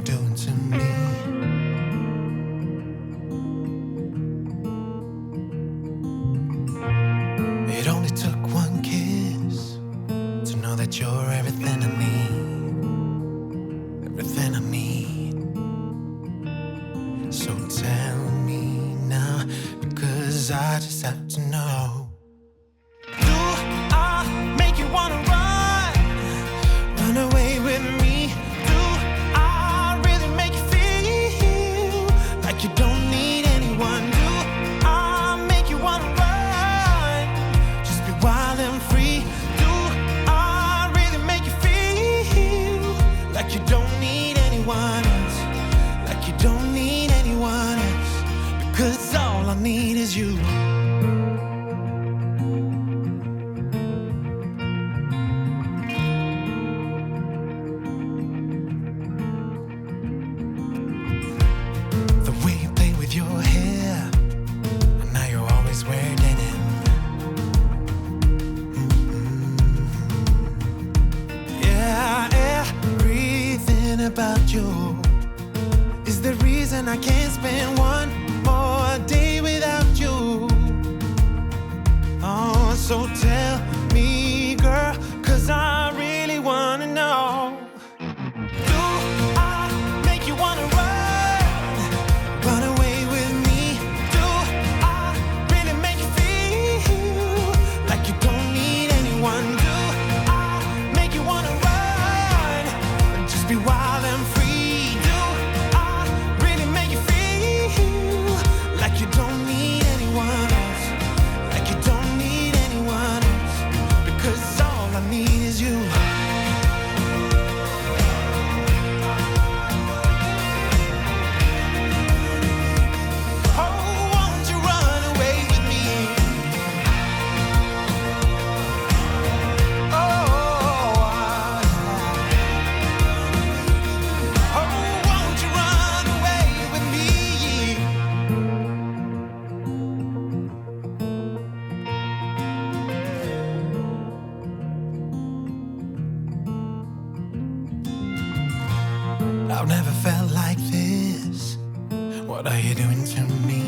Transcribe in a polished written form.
doing to me? It only took one kiss to know that you're everything I need, everything I need. So tell me now, because I just have to know. Do I make you wanna run away with me? Do I really make you feel like you don't need anyone? Do I make you wanna run, just be wild and free? Do I really make you feel like you don't need anyone else, like you don't need anyone else? Because all I need is you. Your hair, and now you're always wearing denim. Yeah, everything about you is the reason I can't spend one more day without you. Oh, so tell me, girl, 'cause I really wanna know. Do I make you wanna run away with me? Do I really make you feel like you don't need anyone? Do I make you wanna run, just be wild and free? Do I really make you feel like you don't need anyone else, like you don't need anyone else? Because all I need is you. I've never felt like this. What are you doing to me?